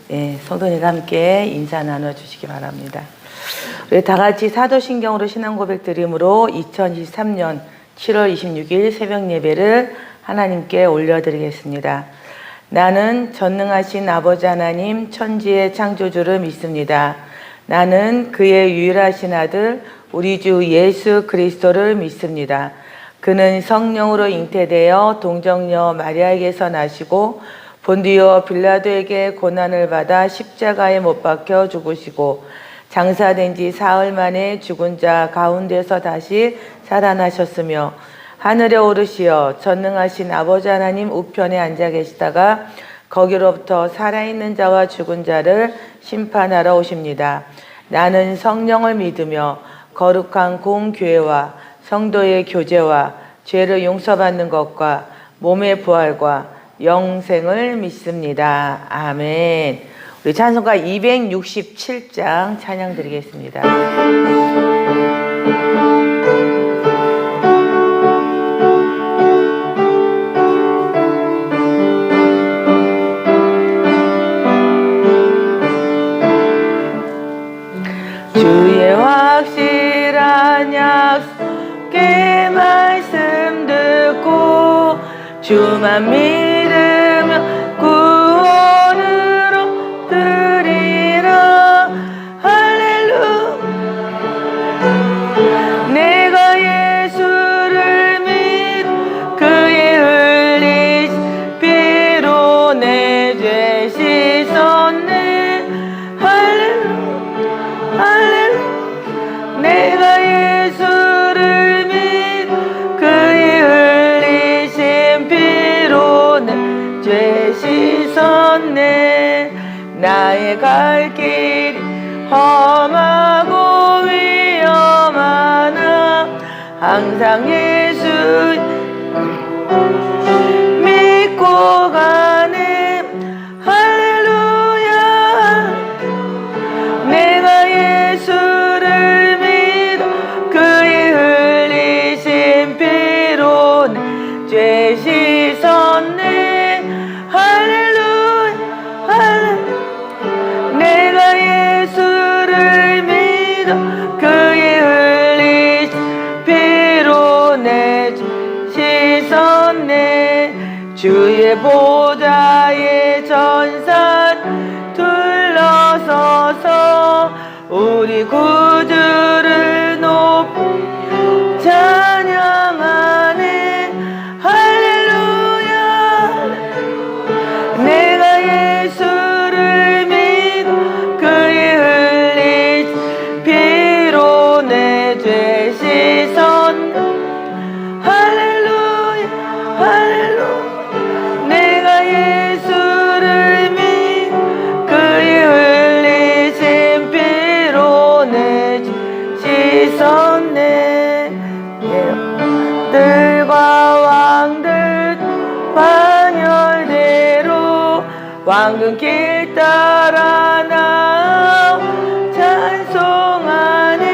성도님과 함께 인사 나눠주시기 바랍니다. 우리 다 같이 사도신경으로 신앙 고백 드림으로 2023년 7월 26일 새벽 예배를 하나님께 올려드리겠습니다. 나는 전능하신 아버지 하나님 천지의 창조주를 믿습니다. 나는 그의 유일하신 아들 우리 주 예수 그리스도를 믿습니다. 그는 성령으로 잉태되어 동정녀 마리아에게서 나시고 본디오 빌라도에게 고난을 받아 십자가에 못 박혀 죽으시고 장사된 지 사흘 만에 죽은 자 가운데서 다시 살아나셨으며 하늘에 오르시어 전능하신 아버지 하나님 우편에 앉아 계시다가 거기로부터 살아있는 자와 죽은 자를 심판하러 오십니다. 나는 성령을 믿으며 거룩한 공교회와 성도의 교제와 죄를 용서받는 것과 몸의 부활과 영생을 믿습니다. 아멘. 우리 찬송가 267장 찬양 드리겠습니다. 주의 확실한 약속의 말씀 듣고 주만 믿으며 구원으로 드리라. 할렐루야. 내가 예수를 믿 그의 흘리신 피로 내 죄 씻었네. 할렐루야. 할렐루야. 내가 예수를 믿 그의 흘리신 피로 내 죄 씻었네. 나의 갈 길이 험하고 위험하나 항상 예수 믿고 가네. 할렐루야. 내가 예수를 믿어 그의 흘리신 피로 내 죄 씻었네. 할렐루야. 할렐루야. 내가 예수를 믿어 그의 흘리신 피로 내 죄 씻었네. 주의 보좌의 전사 둘러서서 우리 구주를 높이 찬양하네. 할렐루야. 내가 예수를 믿어 그의 흘리신 피로 내 죄 씻었네. 할렐루야. 할렐루야. 내가 예수를 믿어 그의 흘리신 피로 내 죄 씻었네. 들과 왕들 반열대로 왕근길 따라 나아 찬송하네.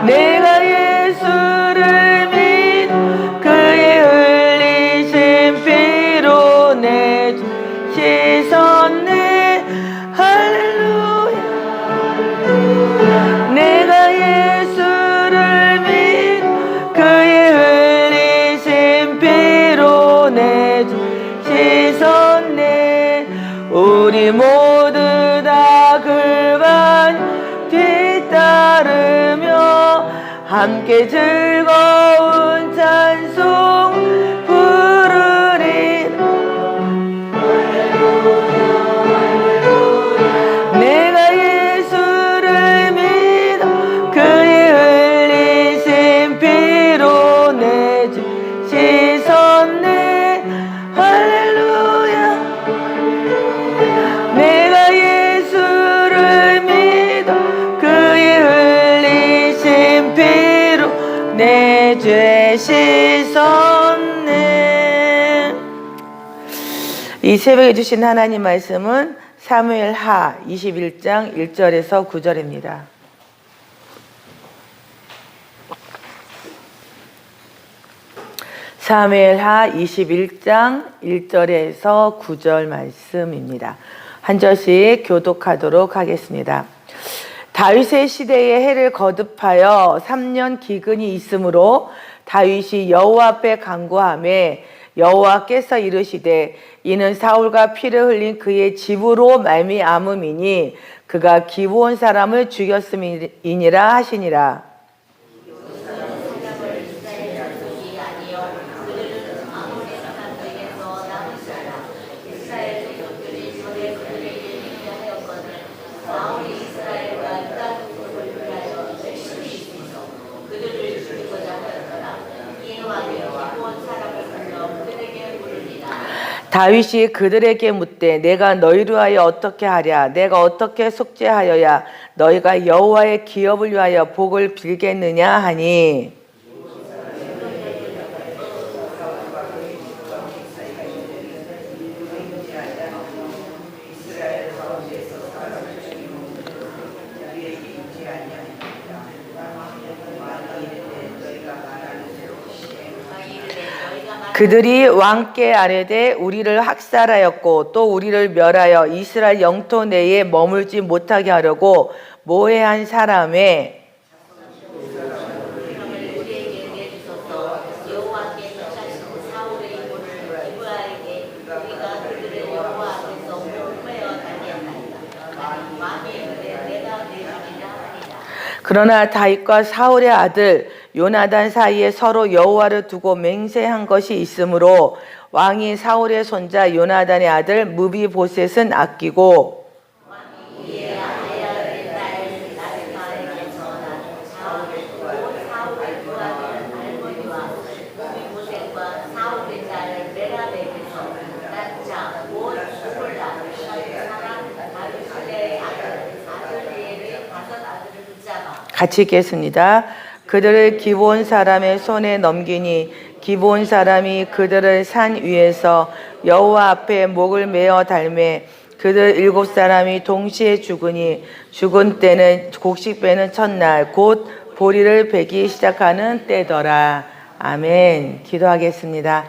내가 예수를 믿어 그의 흘리신 피로 내 죄 씻었네. 할렐루야. 내가 예수를 믿어 그의 흘리신 피로 내 죄 씻었네. 우리 모두 다 그만 뒤따르며 함께 즐거운 찬송 부르리. 내가 예수를 믿어 그의 흘리신 피로 내 죄 씻었네. 할렐루야. 내가 예수를 믿어 그의 흘리신 피로 내 죄 씻었네. 이 새벽에 주신 하나님 말씀은 사무엘 하 21장 1절에서 9절입니다. 사무엘하 21장 1절에서 9절 말씀입니다. 한 절씩 교독하도록 하겠습니다. 다윗의 시대에 해를 거듭하여 3년 기근이 있으므로 다윗이 여호와 앞에 간구하매 여호와께서 이르시되 이는 사울과 피를 흘린 그의 집으로 말미암음이니 그가 기브온 사람을 죽였음이니라 하시니라. 다윗이 그들에게 묻되 내가 너희를 위하여 어떻게 하랴? 내가 어떻게 속죄하여야 너희가 여호와의 기업을 위하여 복을 빌겠느냐 하니 그들이 왕께 아뢰되 우리를 학살하였고 또 우리를 멸하여 이스라엘 영토 내에 머물지 못하게 하려고 모해한 사람의 그러나 다윗과 사울의 아들 요나단 사이에 서로 여호와를 두고 맹세한 것이 있으므로 왕이 사울의 손자 요나단의 아들 무비보셋은 아끼고 같이 읽겠습니다. 그들을 기브온 사람의 손에 넘기니 기브온 사람이 그들을 산 위에서 여호와 앞에 목을 메어 달매 그들 7사람이 동시에 죽으니 죽은 때는 곡식 베는 첫날 곧 보리를 베기 시작하는 때더라. 아멘. 기도하겠습니다.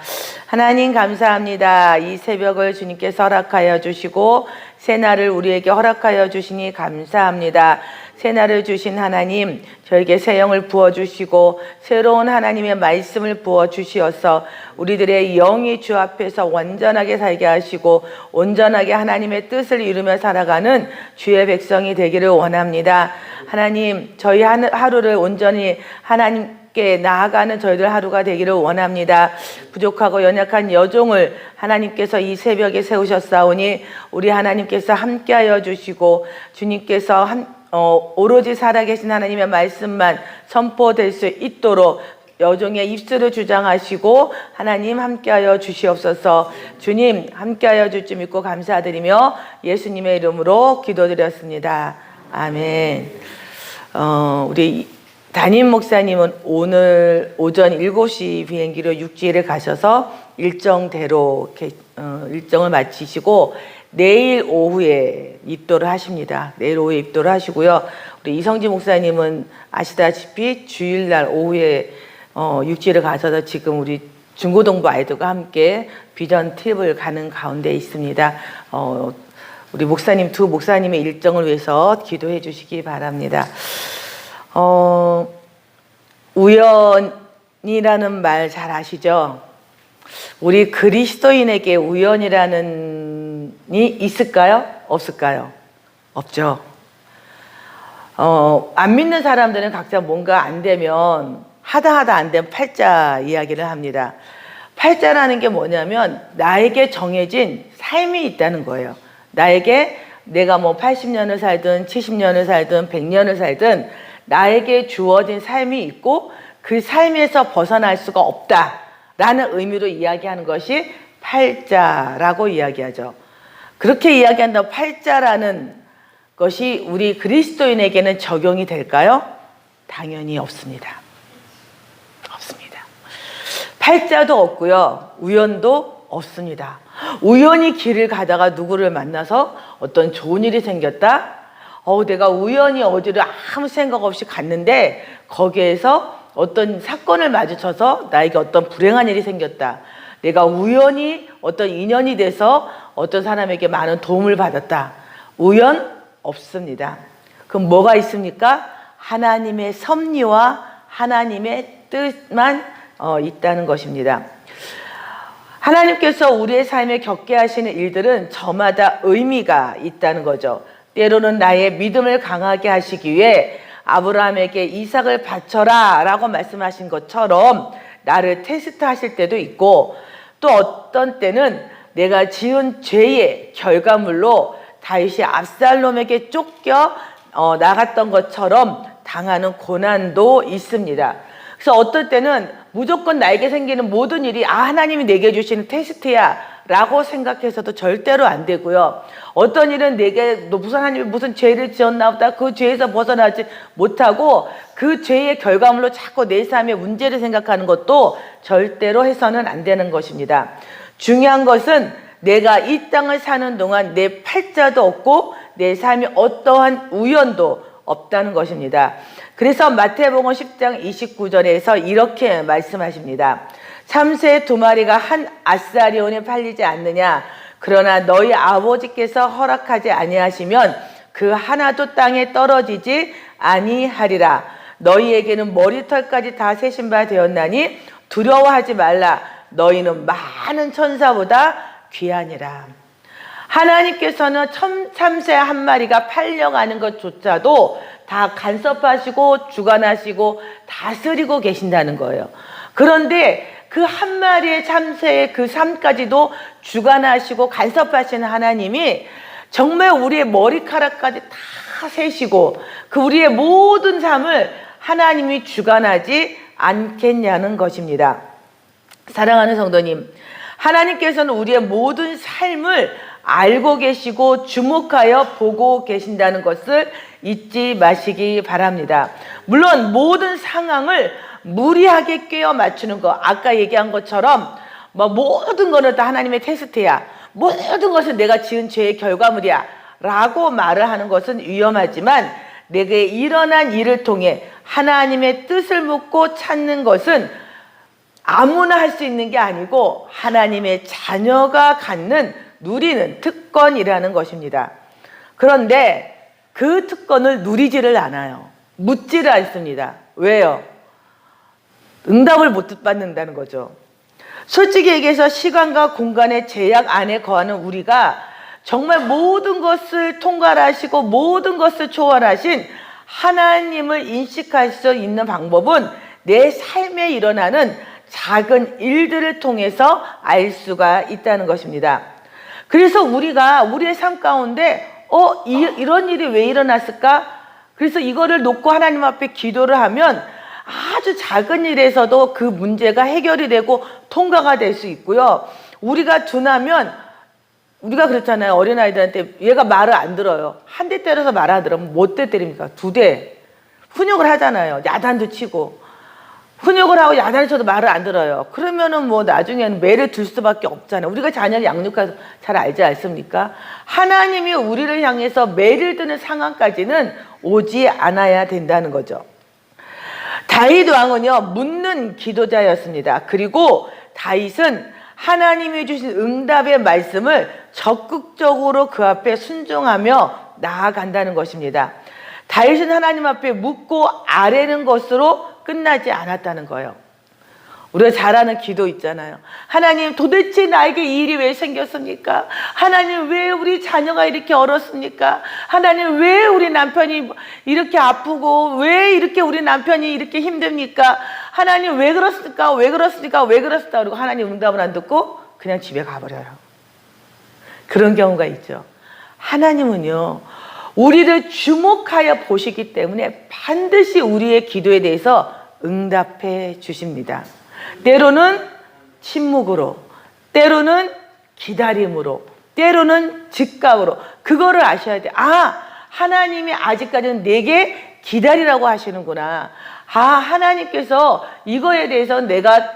하나님 감사합니다. 이 새벽을 주님께서 허락하여 주시고 새날을 우리에게 허락하여 주시니 감사합니다. 새날을 주신 하나님, 저에게 새 영을 부어주시고 새로운 하나님의 말씀을 부어주시어서 우리들의 영이 주 앞에서 완전하게 살게 하시고 온전하게 하나님의 뜻을 이루며 살아가는 주의 백성이 되기를 원합니다. 하나님, 저희 하루를 온전히 하나님께 나아가는 저희들 하루가 되기를 원합니다. 부족하고 연약한 여종을 하나님께서 이 새벽에 세우셨사오니 우리 하나님께서 함께하여 주시고 주님께서 오로지 살아계신 하나님의 말씀만 선포될 수 있도록 여종의 입술을 주장하시고 하나님 함께하여 주시옵소서. 주님 함께하여 줄 줄 믿고 감사드리며 예수님의 이름으로 기도드렸습니다. 아멘. 우리 담임 목사님은 오늘 오전 7시 비행기로 육지를 가셔서 일정대로 일정을 마치시고 내일 오후에 입도를 하십니다. 내일 오후에 입도를 하시고요. 우리 이성지 목사님은 아시다시피 주일날 오후에 육지를 가셔서 지금 우리 중고등부 아이들과 함께 비전 트립을 가는 가운데 있습니다. 우리 목사님 두 목사님의 일정을 위해서 기도해 주시기 바랍니다. 우연이라는 말 잘 아시죠? 우리 그리스도인에게 우연이라는 이 있을까요? 없을까요? 없죠. 안 믿는 사람들은 각자 뭔가 안 되면 하다 안 되면 팔자 이야기를 합니다. 팔자라는 게 뭐냐면 나에게 정해진 삶이 있다는 거예요. 나에게 내가 뭐 80년을 살든 70년을 살든 100년을 살든 나에게 주어진 삶이 있고 그 삶에서 벗어날 수가 없다라는 의미로 이야기하는 것이 팔자라고 이야기하죠. 그렇게 이야기한다고 팔자라는 것이 우리 그리스도인에게는 적용이 될까요? 당연히 없습니다. 없습니다. 팔자도 없고요. 우연도 없습니다. 우연히 길을 가다가 누구를 만나서 어떤 좋은 일이 생겼다? 내가 우연히 어디를 아무 생각 없이 갔는데 거기에서 어떤 사건을 마주쳐서 나에게 어떤 불행한 일이 생겼다. 내가 우연히 어떤 인연이 돼서 어떤 사람에게 많은 도움을 받았다. 우연 없습니다. 그럼 뭐가 있습니까? 하나님의 섭리와 하나님의 뜻만 있다는 것입니다. 하나님께서 우리의 삶에 겪게 하시는 일들은 저마다 의미가 있다는 거죠. 때로는 나의 믿음을 강하게 하시기 위해 아브라함에게 이삭을 바쳐라 라고 말씀하신 것처럼 나를 테스트하실 때도 있고, 또 어떤 때는 내가 지은 죄의 결과물로 다윗이 압살롬에게 쫓겨 나갔던 것처럼 당하는 고난도 있습니다. 그래서 어떨 때는 무조건 나에게 생기는 모든 일이 하나님이 내게 주시는 테스트야 라고 생각해서도 절대로 안 되고요. 어떤 일은 내게 무슨 하나님이 무슨 죄를 지었나 보다, 그 죄에서 벗어나지 못하고 그 죄의 결과물로 자꾸 내 삶의 문제를 생각하는 것도 절대로 해서는 안 되는 것입니다. 중요한 것은 내가 이 땅을 사는 동안 내 팔자도 없고 내 삶이 어떠한 우연도 없다는 것입니다. 그래서 마태복음 10장 29절에서 이렇게 말씀하십니다. 참새 2마리가 한 아사리온에 팔리지 않느냐? 그러나 너희 아버지께서 허락하지 아니하시면 그 하나도 땅에 떨어지지 아니하리라. 너희에게는 머리털까지 다 세신 바 되었나니 두려워하지 말라. 너희는 많은 천사보다 귀하니라. 하나님께서는 참새 한 마리가 팔려가는 것조차도 다 간섭하시고 주관하시고 다스리고 계신다는 거예요. 그런데 그 한 마리의 참새의 그 삶까지도 주관하시고 간섭하시는 하나님이 정말 우리의 머리카락까지 다 세시고 그 우리의 모든 삶을 하나님이 주관하지 않겠냐는 것입니다. 사랑하는 성도님, 하나님께서는 우리의 모든 삶을 알고 계시고 주목하여 보고 계신다는 것을 잊지 마시기 바랍니다. 물론 모든 상황을 무리하게 꿰어 맞추는 거, 아까 얘기한 것처럼 모든 거는 다 하나님의 테스트야, 모든 것은 내가 지은 죄의 결과물이야 라고 말을 하는 것은 위험하지만, 내게 일어난 일을 통해 하나님의 뜻을 묻고 찾는 것은 아무나 할 수 있는 게 아니고 하나님의 자녀가 갖는, 누리는 특권이라는 것입니다. 그런데 그 특권을 누리지를 않아요. 묻지를 않습니다. 왜요? 응답을 못 받는다는 거죠. 솔직히 얘기해서 시간과 공간의 제약 안에 거하는 우리가 정말 모든 것을 통괄하시고 모든 것을 초월하신 하나님을 인식할 수 있는 방법은 내 삶에 일어나는 작은 일들을 통해서 알 수가 있다는 것입니다. 그래서 우리가 우리의 삶 가운데 이런 일이 왜 일어났을까? 그래서 이거를 놓고 하나님 앞에 기도를 하면 아주 작은 일에서도 그 문제가 해결이 되고 통과가 될 수 있고요. 우리가 둔하면, 우리가 그렇잖아요. 어린아이들한테 얘가 말을 안 들어요. 한 대 때려서 말 안 들으면 몇 대 때립니까? 2대. 훈육을 하잖아요. 야단도 치고. 훈육을 하고 야단을 쳐도 말을 안 들어요. 그러면은 나중에는 매를 들 수밖에 없잖아요. 우리가 자녀를 양육해서 잘 알지 않습니까? 하나님이 우리를 향해서 매를 드는 상황까지는 오지 않아야 된다는 거죠. 다윗 왕은요, 묻는 기도자였습니다. 그리고 다윗은 하나님이 주신 응답의 말씀을 적극적으로 그 앞에 순종하며 나아간다는 것입니다. 다윗은 하나님 앞에 묻고 아뢰는 것으로 끝나지 않았다는 거예요. 우리가 잘 아는 기도 있잖아요. 하나님, 도대체 나에게 이 일이 왜 생겼습니까? 하나님, 왜 우리 자녀가 이렇게 얼었습니까? 하나님, 왜 우리 남편이 이렇게 아프고 왜 이렇게 우리 남편이 이렇게 힘듭니까? 하나님, 왜 그렇습니까? 왜 그렇습니까? 왜 그렇습니까? 그리고 하나님 응답을 안 듣고 그냥 집에 가버려요. 그런 경우가 있죠. 하나님은요, 우리를 주목하여 보시기 때문에 반드시 우리의 기도에 대해서 응답해 주십니다. 때로는 침묵으로, 때로는 기다림으로, 때로는 즉각으로. 그거를 아셔야 돼. 하나님이 아직까지는 내게 기다리라고 하시는구나. 하나님께서 이거에 대해서 내가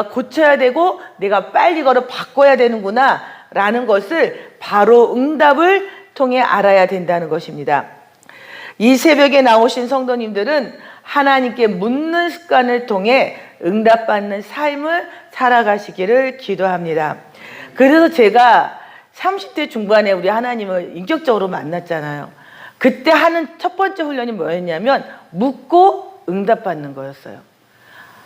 고쳐야 되고 내가 빨리 이거를 바꿔야 되는구나 라는 것을 바로 응답을 통해 알아야 된다는 것입니다. 이 새벽에 나오신 성도님들은 하나님께 묻는 습관을 통해 응답받는 삶을 살아가시기를 기도합니다. 그래서 제가 30대 중반에 우리 하나님을 인격적으로 만났잖아요. 그때 하는 첫 번째 훈련이 뭐였냐면 묻고 응답받는 거였어요.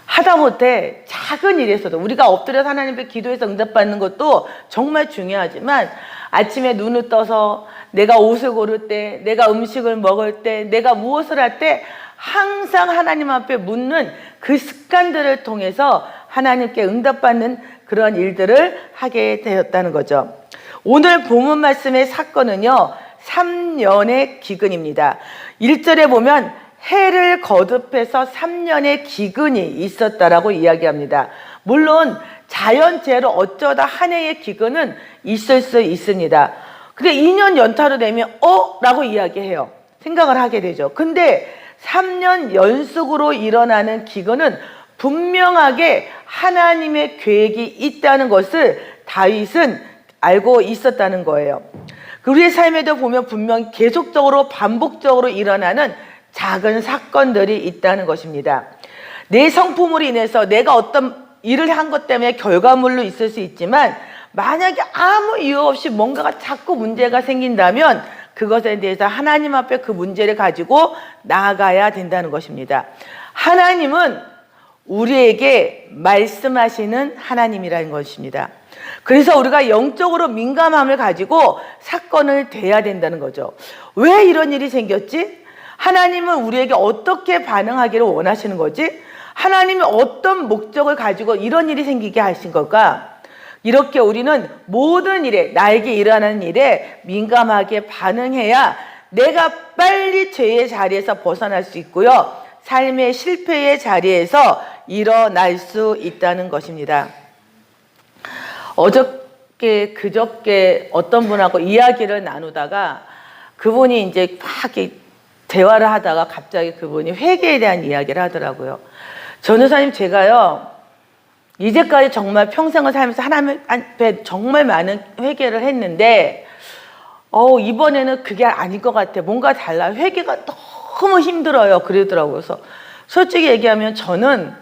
하다못해 작은 일에서도 우리가 엎드려서 하나님 앞에 기도해서 응답받는 것도 정말 중요하지만 아침에 눈을 떠서 내가 옷을 고를 때, 내가 음식을 먹을 때, 내가 무엇을 할 때 항상 하나님 앞에 묻는 그 습관들을 통해서 하나님께 응답받는 그런 일들을 하게 되었다는 거죠. 오늘 본문 말씀의 사건은요, 3년의 기근입니다. 1절에 보면 해를 거듭해서 3년의 기근이 있었다라고 이야기합니다. 물론 자연재해로 어쩌다 한 해의 기근은 있을 수 있습니다. 근데 2년 연타로 되면 라고 이야기해요. 생각을 하게 되죠. 근데 3년 연속으로 일어나는 기근은 분명하게 하나님의 계획이 있다는 것을 다윗은 알고 있었다는 거예요. 우리의 삶에도 보면 분명히 계속적으로 반복적으로 일어나는 작은 사건들이 있다는 것입니다. 내 성품으로 인해서 내가 어떤 일을 한 것 때문에 결과물로 있을 수 있지만 만약에 아무 이유 없이 뭔가가 자꾸 문제가 생긴다면 그것에 대해서 하나님 앞에 그 문제를 가지고 나아가야 된다는 것입니다. 하나님은 우리에게 말씀하시는 하나님이라는 것입니다. 그래서 우리가 영적으로 민감함을 가지고 사건을 대해야 된다는 거죠. 왜 이런 일이 생겼지? 하나님은 우리에게 어떻게 반응하기를 원하시는 거지? 하나님이 어떤 목적을 가지고 이런 일이 생기게 하신 걸까? 이렇게 우리는 모든 일에, 나에게 일어나는 일에 민감하게 반응해야 내가 빨리 죄의 자리에서 벗어날 수 있고요, 삶의 실패의 자리에서 일어날 수 있다는 것입니다. 그저께 어떤 분하고 이야기를 나누다가 그분이 이제 막 대화를 하다가 갑자기 그분이 회개에 대한 이야기를 하더라고요. 전도사님, 제가요, 이제까지 정말 평생을 살면서 하나님 앞에 정말 많은 회개를 했는데, 이번에는 그게 아닌 것 같아. 뭔가 달라. 회개가 너무 힘들어요. 그러더라고요. 그래서 솔직히 얘기하면 저는,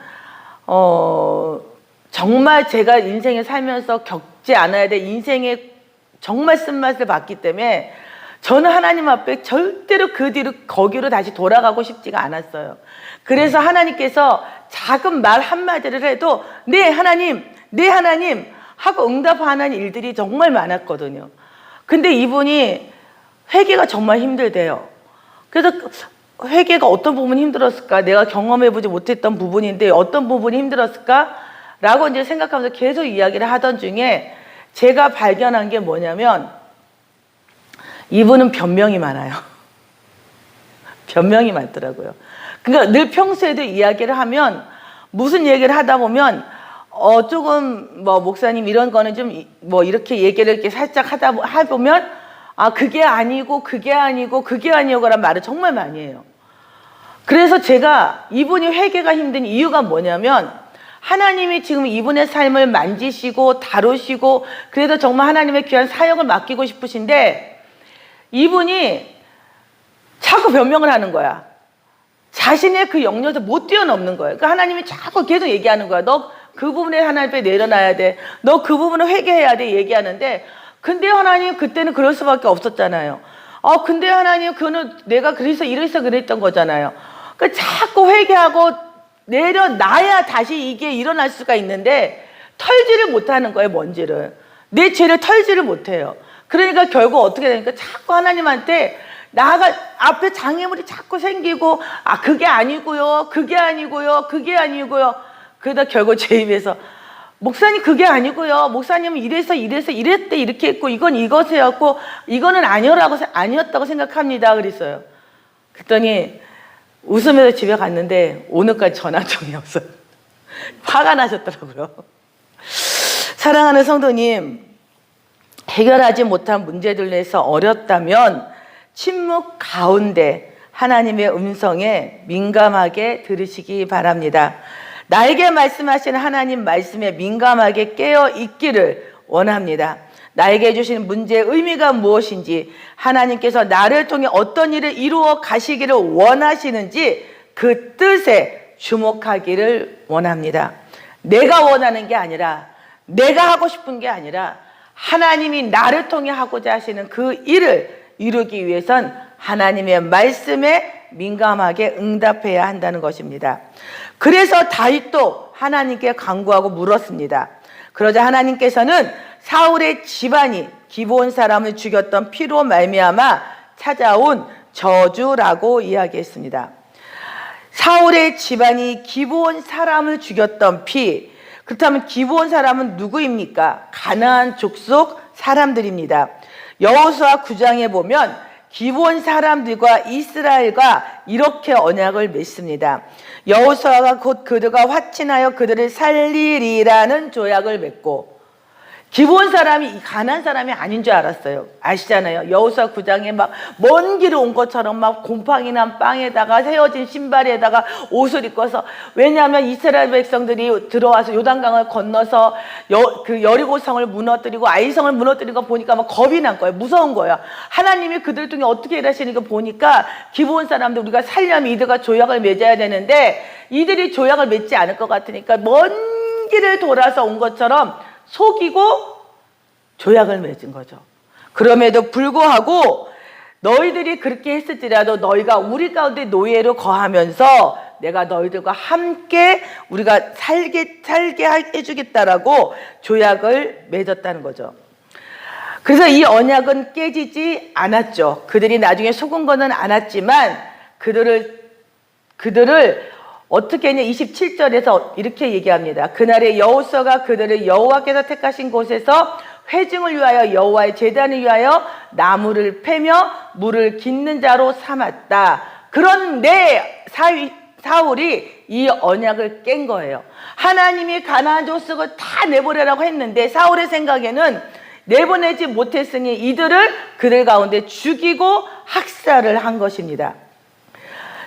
정말 제가 인생에 살면서 겪지 않아야 될 인생의 정말 쓴맛을 봤기 때문에 저는 하나님 앞에 절대로 그 뒤로 거기로 다시 돌아가고 싶지가 않았어요. 그래서 하나님께서 작은 말 한마디를 해도 네 하나님, 네 하나님 하고 응답하는 일들이 정말 많았거든요. 근데 이분이 회개가 정말 힘들대요. 그래서 회개가 어떤 부분이 힘들었을까? 내가 경험해보지 못했던 부분인데 어떤 부분이 힘들었을까? 라고 이제 생각하면서 계속 이야기를 하던 중에 제가 발견한 게 뭐냐면 이분은 변명이 많아요. 변명이 많더라고요. 그러니까 늘 평소에도 이야기를 하면 무슨 얘기를 하다 보면 조금 목사님 이런 거는 좀 이렇게 얘기를 이렇게 살짝 해보면 그게 아니고 그게 아니고 그게 아니고라는 말을 정말 많이 해요. 그래서 제가 이분이 회개가 힘든 이유가 뭐냐면 하나님이 지금 이분의 삶을 만지시고 다루시고 그래도 정말 하나님의 귀한 사역을 맡기고 싶으신데 이분이 자꾸 변명을 하는 거야. 자신의 그 영역에서 못 뛰어넘는 거예요. 그러니까 하나님이 자꾸 계속 얘기하는 거야. 너 그 부분에 하나님 앞에 내려놔야 돼. 너 그 부분을 회개해야 돼. 얘기하는데 근데 하나님 그때는 그럴 수밖에 없었잖아요. 근데 하나님 그거는 내가 그래서 이래서 그랬던 거잖아요. 그러니까 자꾸 회개하고 내려놔야 다시 이게 일어날 수가 있는데 털지를 못하는 거예요. 먼지를. 내 죄를 털지를 못해요. 그러니까 결국 어떻게 되니까 자꾸 하나님한테 나가 앞에 장애물이 자꾸 생기고 그게 아니고요, 그게 아니고요, 그게 아니고요. 그러다 결국 제 입에서 목사님 그게 아니고요, 목사님은 이래서 이랬대 이렇게 했고 이건 이것이었고 이거는 아니었다고 생각합니다. 그랬어요. 그랬더니 웃으면서 집에 갔는데 오늘까지 전화 통이 없어요. 화가 나셨더라고요. 사랑하는 성도님, 해결하지 못한 문제들로 해서 어렵다면 침묵 가운데 하나님의 음성에 민감하게 들으시기 바랍니다. 나에게 말씀하시는 하나님 말씀에 민감하게 깨어 있기를 원합니다. 나에게 주시는 문제의 의미가 무엇인지, 하나님께서 나를 통해 어떤 일을 이루어 가시기를 원하시는지 그 뜻에 주목하기를 원합니다. 내가 원하는 게 아니라, 내가 하고 싶은 게 아니라 하나님이 나를 통해 하고자 하시는 그 일을 이루기 위해선 하나님의 말씀에 민감하게 응답해야 한다는 것입니다. 그래서 다윗도 하나님께 간구하고 물었습니다. 그러자 하나님께서는 사울의 집안이 기브온 사람을 죽였던 피로 말미암아 찾아온 저주라고 이야기했습니다. 사울의 집안이 기브온 사람을 죽였던 피, 그렇다면 기브온 사람은 누구입니까? 가나안 족속 사람들입니다. 여호수아 9장에 보면 기브온 사람들과 이스라엘과 이렇게 언약을 맺습니다. 여호수아가 곧 그들과 화친하여 그들을 살리리라는 조약을 맺고, 기브온 사람이 가나안 사람이 아닌 줄 알았어요. 아시잖아요. 여호수아 9장에 막 먼 길을 온 것처럼 막 곰팡이 난 빵에다가 헤어진 신발에다가 옷을 입고서, 왜냐하면 이스라엘 백성들이 들어와서 요단강을 건너서 그 여리고성을 무너뜨리고 아이성을 무너뜨리는 거 보니까 막 겁이 난 거예요. 무서운 거예요. 하나님이 그들 중에 어떻게 일하시는 거 보니까 기브온 사람들 우리가 살려면 이들과 조약을 맺어야 되는데 이들이 조약을 맺지 않을 것 같으니까 먼 길을 돌아서 온 것처럼 속이고 조약을 맺은 거죠. 그럼에도 불구하고 너희들이 그렇게 했을지라도 너희가 우리 가운데 노예로 거하면서 내가 너희들과 함께 우리가 살게 해주겠다라고 조약을 맺었다는 거죠. 그래서 이 언약은 깨지지 않았죠. 그들이 나중에 속은 거는 않았지만 그들을 어떻게 했냐, 27절에서 이렇게 얘기합니다. 그날에 여호수아가 그들을 여호와께서 택하신 곳에서 회중을 위하여 여호와의 제단을 위하여 나무를 패며 물을 깃는 자로 삼았다. 그런데 사울이 이 언약을 깬 거예요. 하나님이 가나안 족속을 다 내보내라고 했는데 사울의 생각에는 내보내지 못했으니 이들을 그들 가운데 죽이고 학살을 한 것입니다.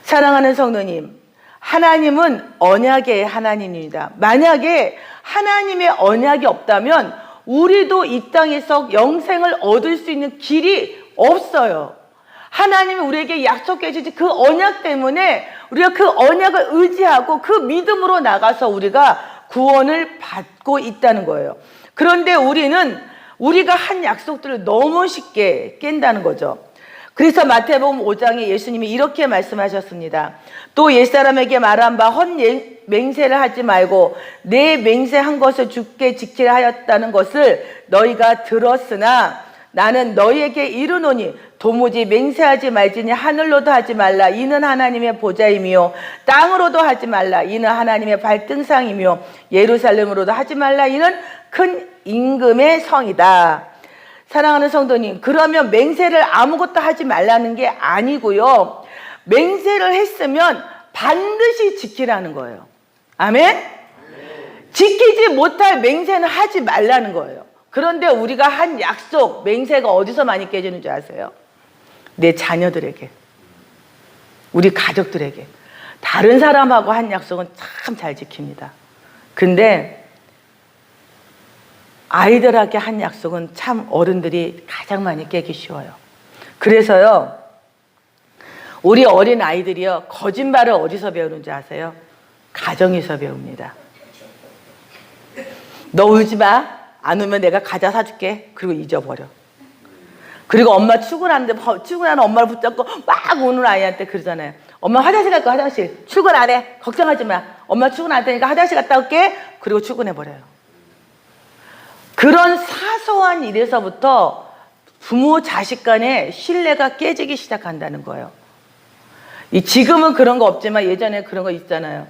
사랑하는 성도님, 하나님은 언약의 하나님입니다. 만약에 하나님의 언약이 없다면 우리도 이 땅에서 영생을 얻을 수 있는 길이 없어요. 하나님이 우리에게 약속해 주신 그 언약 때문에 우리가 그 언약을 의지하고 그 믿음으로 나가서 우리가 구원을 받고 있다는 거예요. 그런데 우리가 한 약속들을 너무 쉽게 깬다는 거죠. 그래서 마태복음 5장에 예수님이 이렇게 말씀하셨습니다. 또 옛사람에게 말한 바 헛맹세를 하지 말고 내 맹세한 것을 주께 지키라 하였다는 것을 너희가 들었으나 나는 너희에게 이르노니 도무지 맹세하지 말지니 하늘로도 하지 말라 이는 하나님의 보좌이며 땅으로도 하지 말라 이는 하나님의 발등상이며 예루살렘으로도 하지 말라 이는 큰 임금의 성이다. 사랑하는 성도님, 그러면 맹세를 아무것도 하지 말라는 게 아니고요. 맹세를 했으면 반드시 지키라는 거예요. 아멘? 지키지 못할 맹세는 하지 말라는 거예요. 그런데 우리가 한 약속, 맹세가 어디서 많이 깨지는 줄 아세요? 내 자녀들에게, 우리 가족들에게. 다른 사람하고 한 약속은 참 잘 지킵니다. 근데 아이들에게 한 약속은 참 어른들이 가장 많이 깨기 쉬워요. 그래서요, 우리 어린 아이들이요, 거짓말을 어디서 배우는지 아세요? 가정에서 배웁니다. 너 울지 마. 안 울면 내가 과자 사줄게. 그리고 잊어버려. 그리고 엄마 출근하는데, 출근하는 엄마를 붙잡고 막 우는 아이한테 그러잖아요. 엄마 화장실 갈 거야, 화장실. 출근 안 해. 걱정하지 마. 엄마 출근 안 되니까 화장실 갔다 올게. 그리고 출근해버려요. 그런 사소한 일에서부터 부모 자식 간의 신뢰가 깨지기 시작한다는 거예요. 지금은 그런 거 없지만 예전에 그런 거 있잖아요.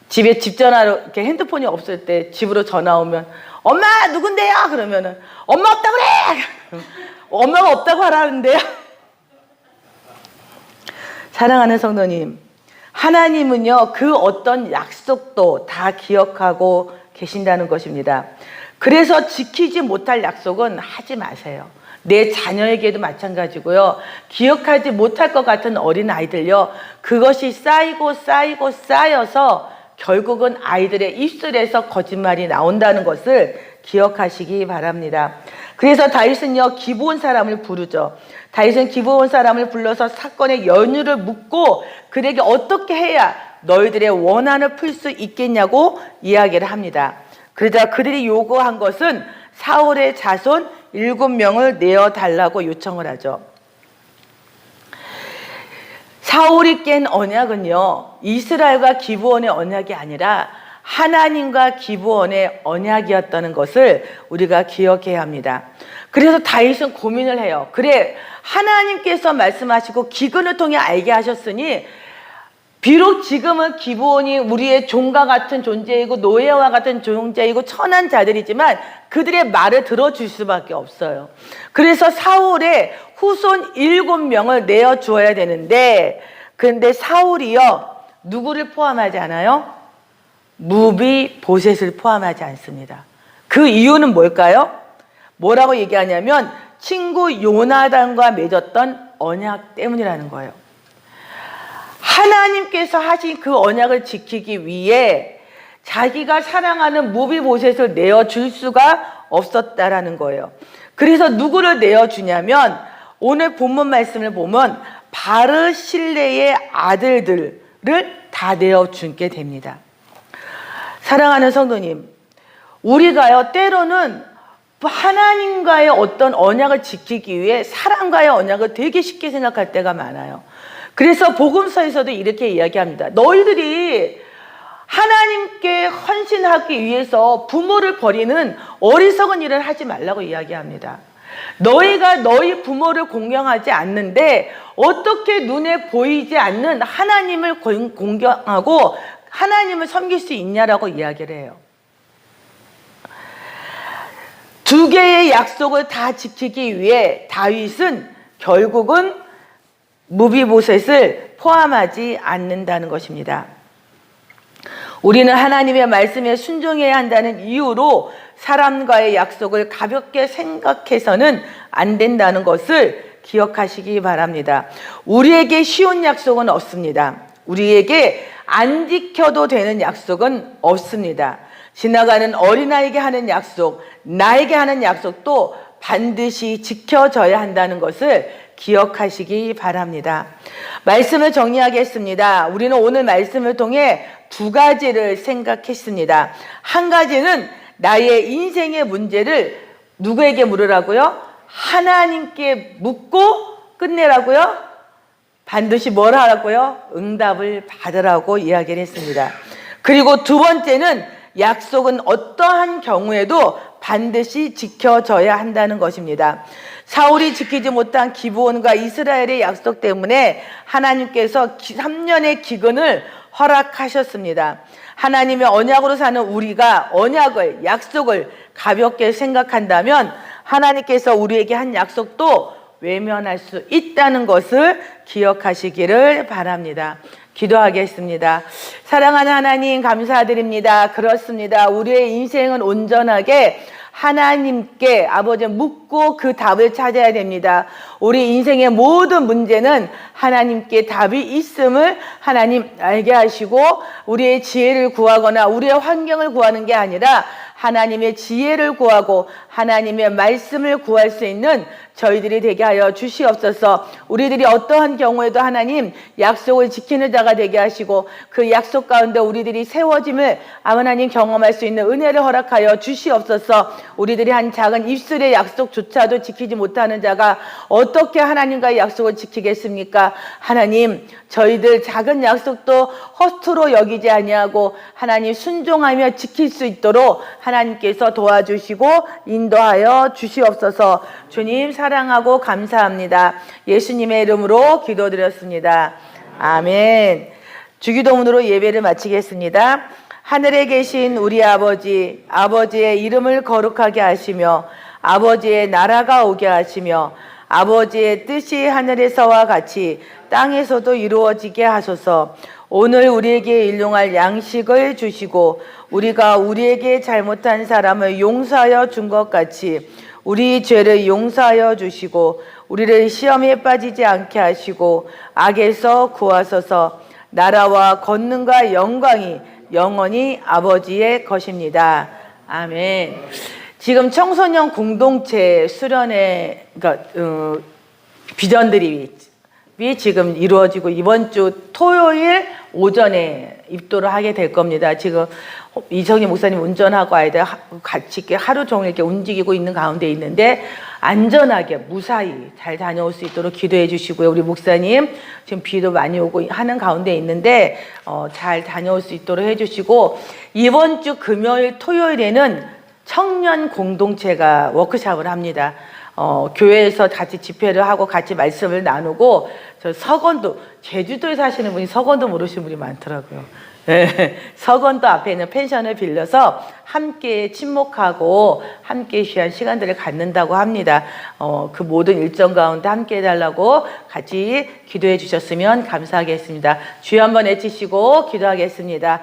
집에 집 전화로 이렇게 핸드폰이 없을 때 집으로 전화 오면 엄마 누군데요? 그러면은 엄마 없다고 그래. 엄마가 없다고 하라는데요. 사랑하는 성도님, 하나님은요 그 어떤 약속도 다 기억하고 계신다는 것입니다. 그래서 지키지 못할 약속은 하지 마세요. 내 자녀에게도 마찬가지고요. 기억하지 못할 것 같은 어린아이들요. 그것이 쌓여서 결국은 아이들의 입술에서 거짓말이 나온다는 것을 기억하시기 바랍니다. 그래서 다윗은요 기브온 사람을 부르죠. 다윗은 기브온 사람을 불러서 사건의 연유를 묻고 그에게 어떻게 해야 너희들의 원한을 풀 수 있겠냐고 이야기를 합니다. 그러자 그들이 요구한 것은 사울의 자손 7명을 내어달라고 요청을 하죠. 사울이 깬 언약은요, 이스라엘과 기브온의 언약이 아니라 하나님과 기브온의 언약이었다는 것을 우리가 기억해야 합니다. 그래서 다윗은 고민을 해요. 그래, 하나님께서 말씀하시고 기근을 통해 알게 하셨으니 비록 지금은 기브온이 우리의 종과 같은 존재이고 노예와 같은 존재이고 천한 자들이지만 그들의 말을 들어줄 수밖에 없어요. 그래서 사울의 후손 7명을 내어주어야 되는데, 그런데 사울이요, 누구를 포함하지 않아요? 무비보셋을 포함하지 않습니다. 그 이유는 뭘까요? 뭐라고 얘기하냐면 친구 요나단과 맺었던 언약 때문이라는 거예요. 하나님께서 하신 그 언약을 지키기 위해 자기가 사랑하는 무비보셋을 내어줄 수가 없었다라는 거예요. 그래서 누구를 내어주냐면 오늘 본문 말씀을 보면 바르실레의 아들들을 다 내어주게 됩니다. 사랑하는 성도님, 우리가요 때로는 하나님과의 어떤 언약을 지키기 위해 사람과의 언약을 되게 쉽게 생각할 때가 많아요. 그래서 복음서에서도 이렇게 이야기합니다. 너희들이 하나님께 헌신하기 위해서 부모를 버리는 어리석은 일을 하지 말라고 이야기합니다. 너희가 너희 부모를 공경하지 않는데 어떻게 눈에 보이지 않는 하나님을 공경하고 하나님을 섬길 수 있냐라고 이야기를 해요. 두 개의 약속을 다 지키기 위해 다윗은 결국은 무비보셋을 포함하지 않는다는 것입니다. 우리는 하나님의 말씀에 순종해야 한다는 이유로 사람과의 약속을 가볍게 생각해서는 안 된다는 것을 기억하시기 바랍니다. 우리에게 쉬운 약속은 없습니다. 우리에게 안 지켜도 되는 약속은 없습니다. 지나가는 어린아이에게 하는 약속, 나에게 하는 약속도 반드시 지켜져야 한다는 것을 기억하시기 바랍니다. 말씀을 정리하겠습니다. 우리는 오늘 말씀을 통해 두 가지를 생각했습니다. 한 가지는 나의 인생의 문제를 누구에게 물으라고요? 하나님께 묻고 끝내라고요? 반드시 뭘 하라고요? 응답을 받으라고 이야기를 했습니다. 그리고 두 번째는 약속은 어떠한 경우에도 반드시 지켜져야 한다는 것입니다. 사울이 지키지 못한 기브온과 이스라엘의 약속 때문에 하나님께서 3년의 기근을 허락하셨습니다. 하나님의 언약으로 사는 우리가 언약을, 약속을 가볍게 생각한다면 하나님께서 우리에게 한 약속도 외면할 수 있다는 것을 기억하시기를 바랍니다. 기도하겠습니다. 사랑하는 하나님 감사드립니다. 그렇습니다. 우리의 인생은 온전하게 하나님께 아버지 묻고 그 답을 찾아야 됩니다. 우리 인생의 모든 문제는 하나님께 답이 있음을 하나님 알게 하시고 우리의 지혜를 구하거나 우리의 환경을 구하는 게 아니라 하나님의 지혜를 구하고 하나님의 말씀을 구할 수 있는 저희들이 되게 하여 주시옵소서. 우리들이 어떠한 경우에도 하나님 약속을 지키는 자가 되게 하시고 그 약속 가운데 우리들이 세워짐을 하나님 경험할 수 있는 은혜를 허락하여 주시옵소서. 우리들이 한 작은 입술의 약속조차도 지키지 못하는 자가 어떻게 하나님과의 약속을 지키겠습니까? 하나님, 저희들 작은 약속도 허투루 여기지 아니하고 하나님 순종하며 지킬 수 있도록 하나님께서 도와주시고 인도하여 주시옵소서. 주님 사랑하고 감사합니다. 예수님의 이름으로 기도드렸습니다. 아멘. 주기도문으로 예배를 마치겠습니다. 하늘에 계신 우리 아버지, 아버지의 이름을 거룩하게 하시며 아버지의 나라가 오게 하시며 아버지의 뜻이 하늘에서와 같이 땅에서도 이루어지게 하소서. 오늘 우리에게 일용할 양식을 주시고 우리가 우리에게 잘못한 사람을 용서하여 준 것 같이 우리 죄를 용서하여 주시고 우리를 시험에 빠지지 않게 하시고 악에서 구하소서. 나라와 권능과 영광이 영원히 아버지의 것입니다. 아멘. 지금 청소년 공동체 수련회 비전들이 지금 이루어지고 이번 주 토요일 오전에 입도를 하게 될 겁니다. 지금 이성희 목사님 운전하고 아이들 같이 이렇게 하루 종일 이렇게 움직이고 있는 가운데 있는데 안전하게 무사히 잘 다녀올 수 있도록 기도해 주시고요. 우리 목사님 지금 비도 많이 오고 하는 가운데 있는데 잘 다녀올 수 있도록 해주시고 이번 주 금요일 토요일에는 청년 공동체가 워크숍을 합니다. 교회에서 같이 집회를 하고 같이 말씀을 나누고 저 서건도 제주도에 사시는 분이 서건도 모르시는 분이 많더라고요. 네, 서건도 앞에 있는 펜션을 빌려서 함께 친목하고 함께 귀한 시간들을 갖는다고 합니다. 그 모든 일정 가운데 함께 해달라고 같이 기도해 주셨으면 감사하겠습니다. 주여 한번 외치시고 기도하겠습니다.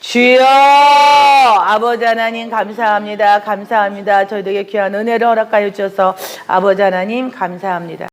주여 아버지 하나님 감사합니다. 감사합니다. 저희들에게 귀한 은혜를 허락하여 주셔서 아버지 하나님 감사합니다.